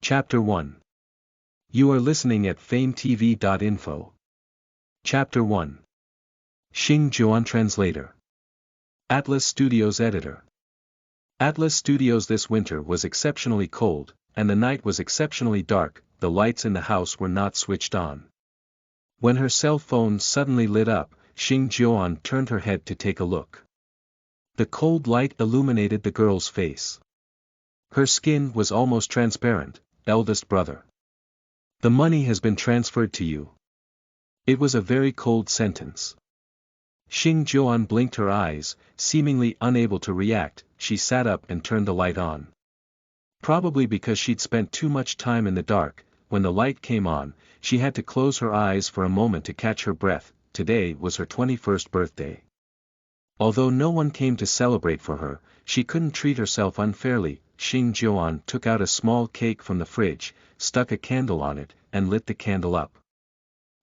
Chapter 1. You are listening at FameTV.info. Chapter 1. Xing Zhuan Translator. Atlas Studios Editor. Atlas Studios. This winter was exceptionally cold, and the night was exceptionally dark. The lights in the house were not switched on. When her cell phone suddenly lit up, Xing Zhuan turned her head to take a look. The cold light illuminated the girl's face. Her skin was almost transparent. Eldest brother. The money has been transferred to you. It was a very cold sentence. Xing Zhuan blinked her eyes, seemingly unable to react. She sat up and turned the light on. Probably because she'd spent too much time in the dark, when the light came on, she had to close her eyes for a moment to catch her breath. Today was her 21st birthday. Although no one came to celebrate for her, she couldn't treat herself unfairly. Xing Zhuan took out a small cake from the fridge, stuck a candle on it, and lit the candle up.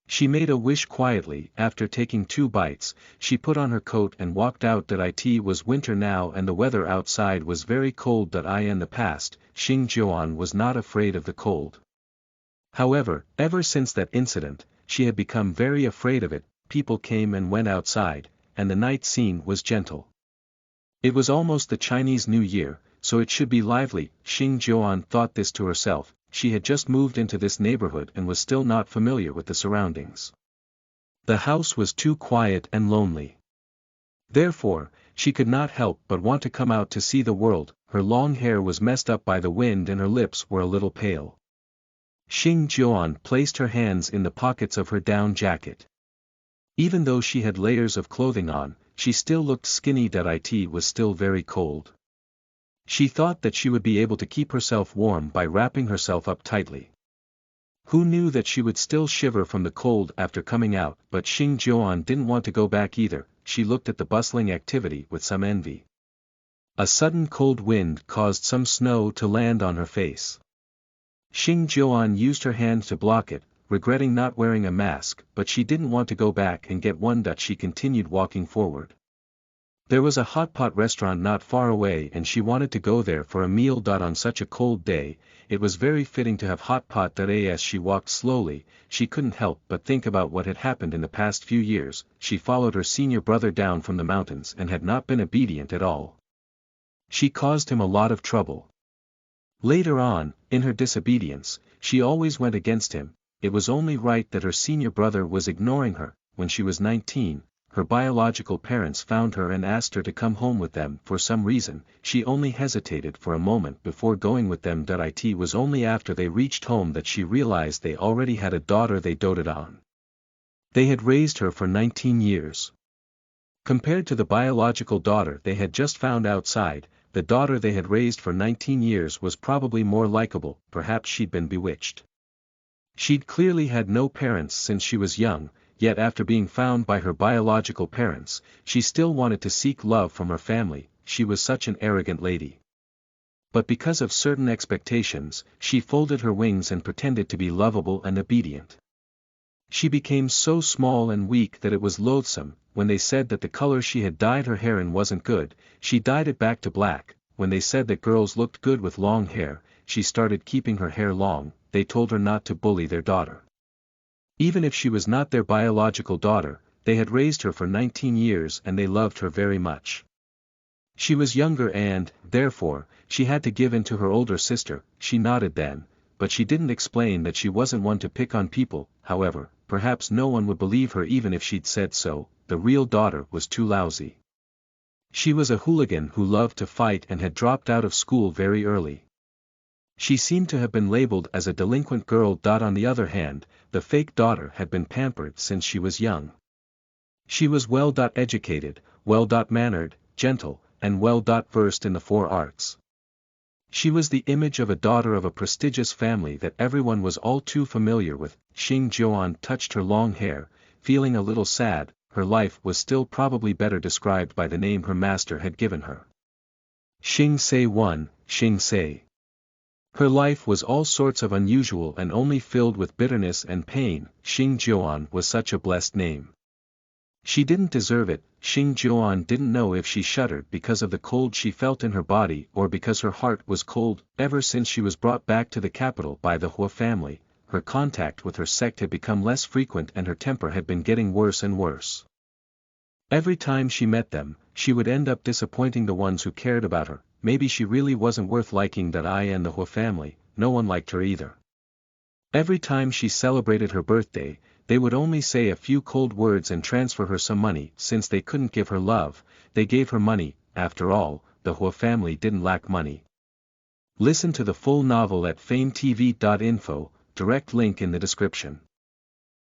She made a wish quietly. After taking 2 bites, she put on her coat and walked out. It was winter now and the weather outside was very cold. In the past, Xing Zhuan was not afraid of the cold. However, ever since that incident, she had become very afraid of it. People came and went outside, and the night scene was gentle. It was almost the Chinese New Year, so it should be lively. Xing Zhuan thought this to herself. She had just moved into this neighborhood and was still not familiar with the surroundings. The house was too quiet and lonely. Therefore, she could not help but want to come out to see the world. Her long hair was messed up by the wind and her lips were a little pale. Xing Zhuan placed her hands in the pockets of her down jacket. Even though she had layers of clothing on, she still looked skinny. It was still very cold. She thought that she would be able to keep herself warm by wrapping herself up tightly. Who knew that she would still shiver from the cold after coming out? But Xing Zhuan didn't want to go back either. She looked at the bustling activity with some envy. A sudden cold wind caused some snow to land on her face. Xing Zhuan used her hand to block it, regretting not wearing a mask, but she didn't want to go back and get one. She continued walking forward. There was a hot pot restaurant not far away and she wanted to go there for a meal. On such a cold day, it was very fitting to have hot pot. As she walked slowly, she couldn't help but think about what had happened in the past few years. She followed her senior brother down from the mountains and had not been obedient at all. She caused him a lot of trouble. Later on, in her disobedience, she always went against him. It was only right that her senior brother was ignoring her. When she was 19, her biological parents found her and asked her to come home with them. For some reason, she only hesitated for a moment before going with them. It was only after they reached home that she realized they already had a daughter they doted on. They had raised her for 19 years. Compared to the biological daughter they had just found outside, the daughter they had raised for 19 years was probably more likable. Perhaps she'd been bewitched. She'd clearly had no parents since she was young. Yet after being found by her biological parents, she still wanted to seek love from her family. She was such an arrogant lady. But because of certain expectations, she folded her wings and pretended to be lovable and obedient. She became so small and weak that it was loathsome. When they said that the color she had dyed her hair in wasn't good, she dyed it back to black. When they said that girls looked good with long hair, she started keeping her hair long. They told her not to bully their daughter. Even if she was not their biological daughter, they had raised her for 19 years and they loved her very much. She was younger and, therefore, she had to give in to her older sister. She nodded then, but she didn't explain that she wasn't one to pick on people. However, perhaps no one would believe her even if she'd said so. The real daughter was too lousy. She was a hooligan who loved to fight and had dropped out of school very early. She seemed to have been labeled as a delinquent girl. On the other hand, the fake daughter had been pampered since she was young. She was well educated, well mannered, gentle, and well versed in the 4 arts. She was the image of a daughter of a prestigious family that everyone was all too familiar with. Xing Zhuan touched her long hair, feeling a little sad. Her life was still probably better described by the name her master had given her. Xing Se 1, Xing Se. Her life was all sorts of unusual and only filled with bitterness and pain. Xing Zhuan was such a blessed name. She didn't deserve it. Xing Juan didn't know if she shuddered because of the cold she felt in her body or because her heart was cold. Ever since she was brought back to the capital by the Hua family, her contact with her sect had become less frequent and her temper had been getting worse and worse. Every time she met them, she would end up disappointing the ones who cared about her. Maybe she really wasn't worth liking. That I and the Hua family, no one liked her either. Every time she celebrated her birthday, they would only say a few cold words and transfer her some money. Since they couldn't give her love, they gave her money. After all, the Hua family didn't lack money. Listen to the full novel at FameTV.info, direct link in the description.